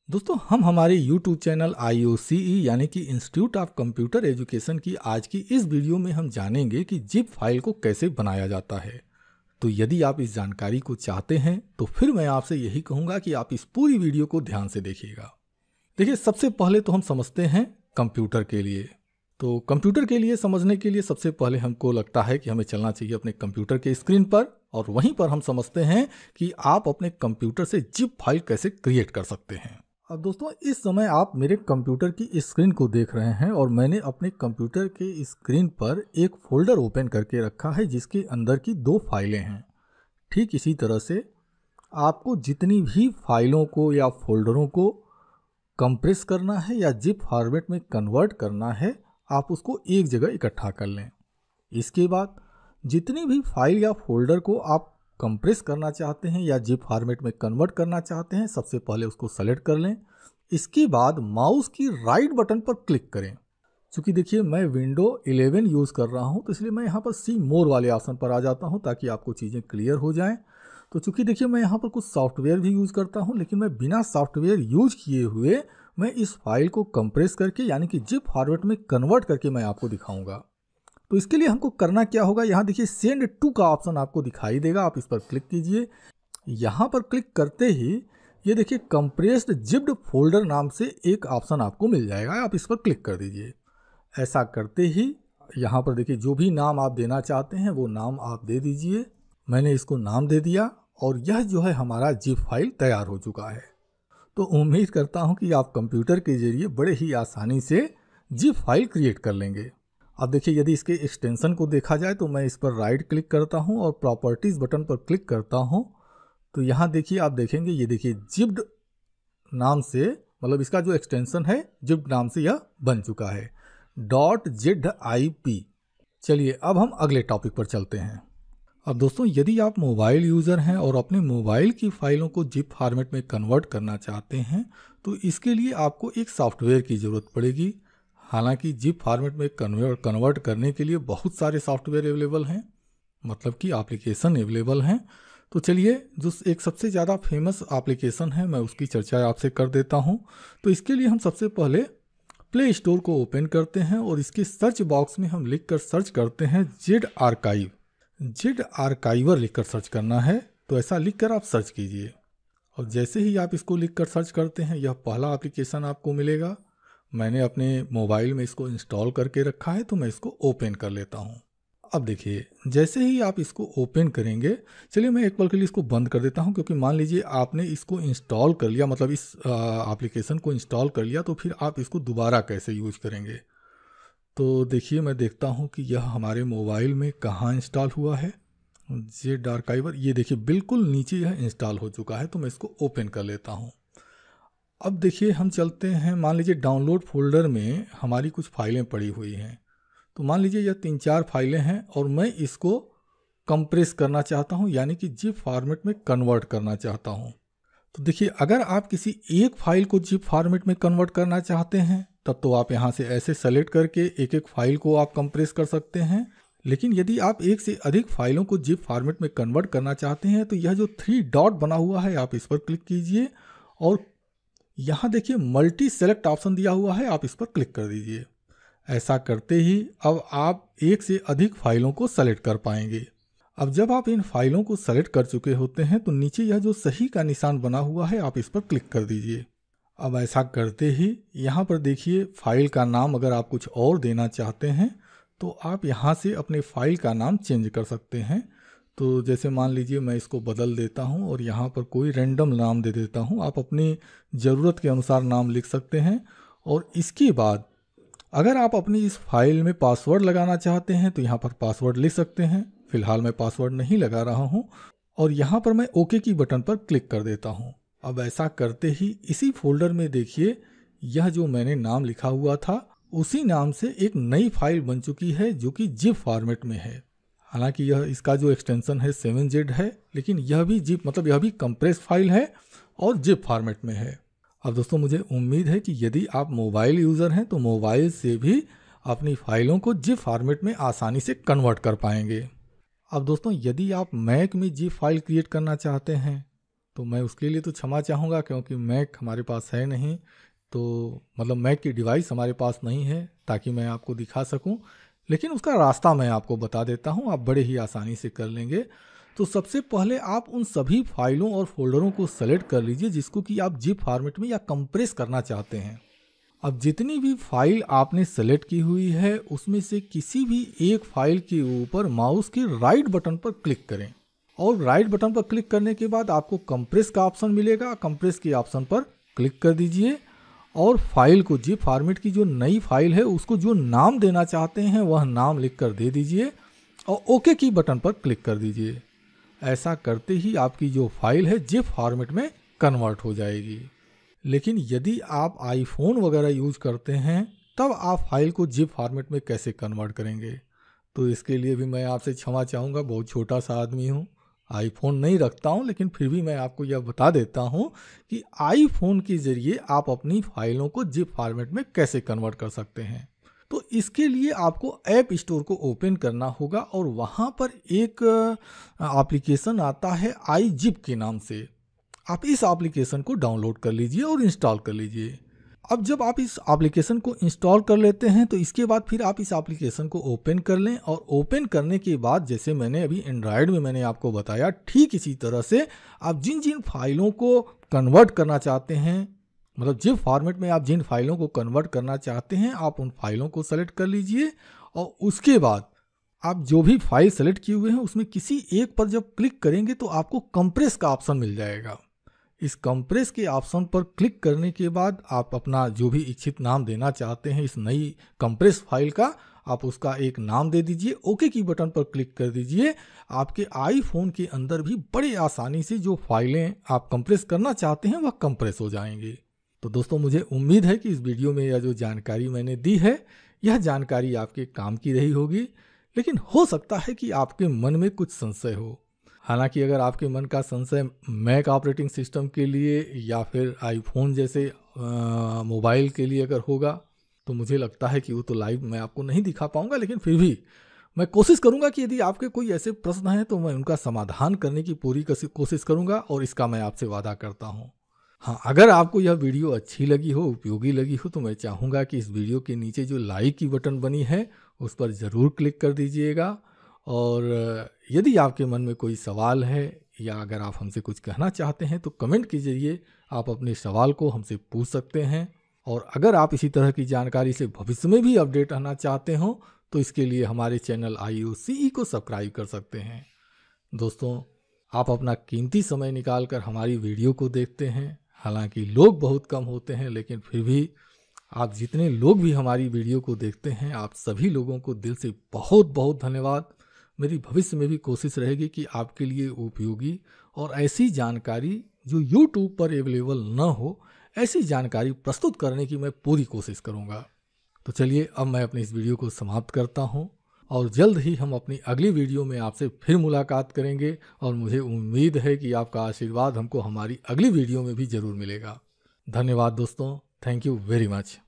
दोस्तों हम हमारे YouTube चैनल IOCE यानी कि इंस्टीट्यूट ऑफ कंप्यूटर एजुकेशन की आज की इस वीडियो में हम जानेंगे कि जिप फाइल को कैसे बनाया जाता है। तो यदि आप इस जानकारी को चाहते हैं तो फिर मैं आपसे यही कहूँगा कि आप इस पूरी वीडियो को ध्यान से देखिएगा। देखिए, सबसे पहले तो हम समझते हैं कंप्यूटर के लिए। तो कंप्यूटर के लिए समझने के लिए सबसे पहले हमको लगता है कि हमें चलना चाहिए अपने कंप्यूटर के स्क्रीन पर, और वहीं पर हम समझते हैं कि आप अपने कंप्यूटर से जिप फाइल कैसे क्रिएट कर सकते हैं। अब दोस्तों, इस समय आप मेरे कंप्यूटर की स्क्रीन को देख रहे हैं और मैंने अपने कंप्यूटर के स्क्रीन पर एक फोल्डर ओपन करके रखा है जिसके अंदर की 2 फाइलें हैं। ठीक इसी तरह से आपको जितनी भी फाइलों को या फोल्डरों को कंप्रेस करना है या जिप फॉर्मेट में कन्वर्ट करना है, आप उसको एक जगह इकट्ठा कर लें। इसके बाद जितनी भी फाइल या फोल्डर को आप कंप्रेस करना चाहते हैं या जिप फॉर्मेट में कन्वर्ट करना चाहते हैं, सबसे पहले उसको सेलेक्ट कर लें। इसके बाद माउस की राइट बटन पर क्लिक करें। चूँकि देखिए मैं विंडो 11 यूज़ कर रहा हूं, तो इसलिए मैं यहाँ पर सी मोर वाले ऑप्शन पर आ जाता हूं ताकि आपको चीज़ें क्लियर हो जाएं। तो चूँकि देखिए मैं यहाँ पर कुछ सॉफ्टवेयर भी यूज़ करता हूँ, लेकिन मैं बिना सॉफ्टवेयर यूज किए हुए मैं इस फाइल को कंप्रेस करके यानी कि जिप फॉर्मेट में कन्वर्ट करके मैं आपको दिखाऊंगा। तो इसके लिए हमको करना क्या होगा, यहाँ देखिए सेंड टू का ऑप्शन आपको दिखाई देगा, आप इस पर क्लिक कीजिए। यहाँ पर क्लिक करते ही ये देखिए कंप्रेस्ड जिप्ड फोल्डर नाम से एक ऑप्शन आपको मिल जाएगा, आप इस पर क्लिक कर दीजिए। ऐसा करते ही यहाँ पर देखिए जो भी नाम आप देना चाहते हैं वो नाम आप दे दीजिए। मैंने इसको नाम दे दिया और यह जो है हमारा जिप फाइल तैयार हो चुका है। तो उम्मीद करता हूँ कि आप कंप्यूटर के जरिए बड़े ही आसानी से जिप फाइल क्रिएट कर लेंगे। अब देखिए यदि इसके एक्सटेंशन को देखा जाए तो मैं इस पर राइट क्लिक करता हूं और प्रॉपर्टीज़ बटन पर क्लिक करता हूं, तो यहाँ देखिए आप देखेंगे ये देखिए जिप्ड नाम से, मतलब इसका जो एक्सटेंशन है जिप्ड नाम से यह बन चुका है .zip। चलिए अब हम अगले टॉपिक पर चलते हैं। अब दोस्तों, यदि आप मोबाइल यूज़र हैं और अपने मोबाइल की फाइलों को जिप फॉर्मेट में कन्वर्ट करना चाहते हैं तो इसके लिए आपको एक सॉफ्टवेयर की ज़रूरत पड़ेगी। हालांकि जिप फॉर्मेट में कन्वर्ट करने के लिए बहुत सारे सॉफ्टवेयर अवेलेबल हैं, मतलब कि एप्लीकेशन अवेलेबल हैं। तो चलिए जो एक सबसे ज़्यादा फेमस एप्लीकेशन है मैं उसकी चर्चा आपसे कर देता हूं। तो इसके लिए हम सबसे पहले प्ले स्टोर को ओपन करते हैं और इसके सर्च बॉक्स में हम लिख कर सर्च करते हैं जेड आर्काइवर लिख कर सर्च करना है। तो ऐसा लिख कर आप सर्च कीजिए और जैसे ही आप इसको लिख कर सर्च करते हैं यह पहला एप्लीकेशन आपको मिलेगा। मैंने अपने मोबाइल में इसको इंस्टॉल करके रखा है, तो मैं इसको ओपन कर लेता हूँ। अब देखिए जैसे ही आप इसको ओपन करेंगे, चलिए मैं एक पल के लिए इसको बंद कर देता हूँ, क्योंकि मान लीजिए आपने इसको इंस्टॉल कर लिया, मतलब इस एप्लीकेशन को इंस्टॉल कर लिया, तो फिर आप इसको दोबारा कैसे यूज करेंगे। तो देखिए मैं देखता हूँ कि यह हमारे मोबाइल में कहाँ इंस्टॉल हुआ है। जेड आर्काइवर, ये देखिए बिल्कुल नीचे यह इंस्टॉल हो चुका है, तो मैं इसको ओपन कर लेता हूँ। अब देखिए हम चलते हैं, मान लीजिए डाउनलोड फोल्डर में हमारी कुछ फाइलें पड़ी हुई हैं। तो मान लीजिए यह 3-4 फाइलें हैं और मैं इसको कंप्रेस करना चाहता हूं, यानी कि जिप फॉर्मेट में कन्वर्ट करना चाहता हूं। तो देखिए अगर आप किसी एक फाइल को जिप फॉर्मेट में कन्वर्ट करना चाहते हैं तब तो आप यहां से ऐसे सेलेक्ट करके एक एक फाइल को आप कंप्रेस कर सकते हैं। लेकिन यदि आप एक से अधिक फाइलों को जिप फॉर्मेट में कन्वर्ट करना चाहते हैं तो यह जो 3 डॉट बना हुआ है आप इस पर क्लिक कीजिए और यहाँ देखिए मल्टी सेलेक्ट ऑप्शन दिया हुआ है, आप इस पर क्लिक कर दीजिए। ऐसा करते ही अब आप एक से अधिक फाइलों को सेलेक्ट कर पाएंगे। अब जब आप इन फाइलों को सेलेक्ट कर चुके होते हैं तो नीचे यह जो सही का निशान बना हुआ है आप इस पर क्लिक कर दीजिए। अब ऐसा करते ही यहाँ पर देखिए फाइल का नाम अगर आप कुछ और देना चाहते हैं तो आप यहाँ से अपने फाइल का नाम चेंज कर सकते हैं। तो जैसे मान लीजिए मैं इसको बदल देता हूं और यहाँ पर कोई रैंडम नाम दे देता हूं, आप अपनी ज़रूरत के अनुसार नाम लिख सकते हैं। और इसके बाद अगर आप अपनी इस फाइल में पासवर्ड लगाना चाहते हैं तो यहाँ पर पासवर्ड लिख सकते हैं। फिलहाल मैं पासवर्ड नहीं लगा रहा हूँ और यहाँ पर मैं ओके की बटन पर क्लिक कर देता हूँ। अब ऐसा करते ही इसी फोल्डर में देखिए यह जो मैंने नाम लिखा हुआ था उसी नाम से एक नई फाइल बन चुकी है जो कि जिप फॉर्मेट में है। हालांकि यह इसका जो एक्सटेंशन है 7z है, लेकिन यह भी जिप मतलब यह भी कंप्रेस फाइल है और जिप फॉर्मेट में है। अब दोस्तों मुझे उम्मीद है कि यदि आप मोबाइल यूज़र हैं तो मोबाइल से भी अपनी फाइलों को जिप फॉर्मेट में आसानी से कन्वर्ट कर पाएंगे। अब दोस्तों यदि आप मैक में जिप फाइल क्रिएट करना चाहते हैं तो मैं उसके लिए तो क्षमा चाहूँगा, क्योंकि मैक हमारे पास है नहीं, तो मतलब मैक की डिवाइस हमारे पास नहीं है ताकि मैं आपको दिखा सकूं। लेकिन उसका रास्ता मैं आपको बता देता हूं, आप बड़े ही आसानी से कर लेंगे। तो सबसे पहले आप उन सभी फाइलों और फोल्डरों को सेलेक्ट कर लीजिए जिसको कि आप जिप फॉर्मेट में या कंप्रेस करना चाहते हैं। अब जितनी भी फाइल आपने सेलेक्ट की हुई है उसमें से किसी भी एक फाइल के ऊपर माउस के राइट बटन पर क्लिक करें, और राइट बटन पर क्लिक करने के बाद आपको कंप्रेस का ऑप्शन मिलेगा। कंप्रेस के ऑप्शन पर क्लिक कर दीजिए और फाइल को, जिप फॉर्मेट की जो नई फाइल है उसको जो नाम देना चाहते हैं वह नाम लिख कर दे दीजिए और ओके की बटन पर क्लिक कर दीजिए। ऐसा करते ही आपकी जो फाइल है जिप फॉर्मेट में कन्वर्ट हो जाएगी। लेकिन यदि आप आईफोन वगैरह यूज करते हैं तब आप फाइल को जिप फॉर्मेट में कैसे कन्वर्ट करेंगे? तो इसके लिए भी मैं आपसे क्षमा चाहूँगा, बहुत छोटा सा आदमी हूँ, आईफोन नहीं रखता हूँ, लेकिन फिर भी मैं आपको यह बता देता हूँ कि आईफोन के ज़रिए आप अपनी फाइलों को जिप फॉर्मेट में कैसे कन्वर्ट कर सकते हैं। तो इसके लिए आपको ऐप स्टोर को ओपन करना होगा और वहाँ पर एक एप्लीकेशन आता है iZip के नाम से। आप इस एप्लीकेशन को डाउनलोड कर लीजिए और इंस्टॉल कर लीजिए। अब जब आप इस एप्लीकेशन को इंस्टॉल कर लेते हैं तो इसके बाद फिर आप इस एप्लीकेशन को ओपन कर लें, और ओपन करने के बाद जैसे मैंने अभी एंड्रॉयड में मैंने आपको बताया, ठीक इसी तरह से आप जिन जिन फाइलों को कन्वर्ट करना चाहते हैं, मतलब जिप फॉर्मेट में आप जिन फाइलों को कन्वर्ट करना चाहते हैं आप उन फाइलों को सेलेक्ट कर लीजिए, और उसके बाद आप जो भी फाइल सेलेक्ट किए हुए हैं उसमें किसी एक पर जब क्लिक करेंगे तो आपको कंप्रेस का ऑप्शन मिल जाएगा। इस कंप्रेस के ऑप्शन पर क्लिक करने के बाद आप अपना जो भी इच्छित नाम देना चाहते हैं इस नई कंप्रेस फाइल का, आप उसका एक नाम दे दीजिए, ओके की बटन पर क्लिक कर दीजिए। आपके आईफोन के अंदर भी बड़े आसानी से जो फाइलें आप कंप्रेस करना चाहते हैं वह कंप्रेस हो जाएंगी। तो दोस्तों, मुझे उम्मीद है कि इस वीडियो में यह जो जानकारी मैंने दी है यह जानकारी आपके काम की रही होगी, लेकिन हो सकता है कि आपके मन में कुछ संशय हो। हालांकि अगर आपके मन का संशय मैक ऑपरेटिंग सिस्टम के लिए या फिर आईफोन जैसे मोबाइल के लिए अगर होगा तो मुझे लगता है कि वो तो लाइव मैं आपको नहीं दिखा पाऊंगा, लेकिन फिर भी मैं कोशिश करूंगा कि यदि आपके कोई ऐसे प्रश्न हैं तो मैं उनका समाधान करने की पूरी कोशिश करूंगा, और इसका मैं आपसे वादा करता हूं। हाँ, अगर आपको यह वीडियो अच्छी लगी हो, उपयोगी लगी हो, तो मैं चाहूँगा कि इस वीडियो के नीचे जो लाइक की बटन बनी है उस पर ज़रूर क्लिक कर दीजिएगा। और यदि आपके मन में कोई सवाल है या अगर आप हमसे कुछ कहना चाहते हैं तो कमेंट के जरिए आप अपने सवाल को हमसे पूछ सकते हैं। और अगर आप इसी तरह की जानकारी से भविष्य में भी अपडेट रहना चाहते हो तो इसके लिए हमारे चैनल IUCE को सब्सक्राइब कर सकते हैं। दोस्तों, आप अपना कीमती समय निकाल कर हमारी वीडियो को देखते हैं। हालांकि लोग बहुत कम होते हैं, लेकिन फिर भी आप जितने लोग भी हमारी वीडियो को देखते हैं आप सभी लोगों को दिल से बहुत बहुत धन्यवाद। मेरी भविष्य में भी कोशिश रहेगी कि आपके लिए उपयोगी और ऐसी जानकारी जो YouTube पर अवेलेबल न हो, ऐसी जानकारी प्रस्तुत करने की मैं पूरी कोशिश करूंगा। तो चलिए, अब मैं अपनी इस वीडियो को समाप्त करता हूं और जल्द ही हम अपनी अगली वीडियो में आपसे फिर मुलाकात करेंगे, और मुझे उम्मीद है कि आपका आशीर्वाद हमको हमारी अगली वीडियो में भी ज़रूर मिलेगा। धन्यवाद दोस्तों, थैंक यू वेरी मच।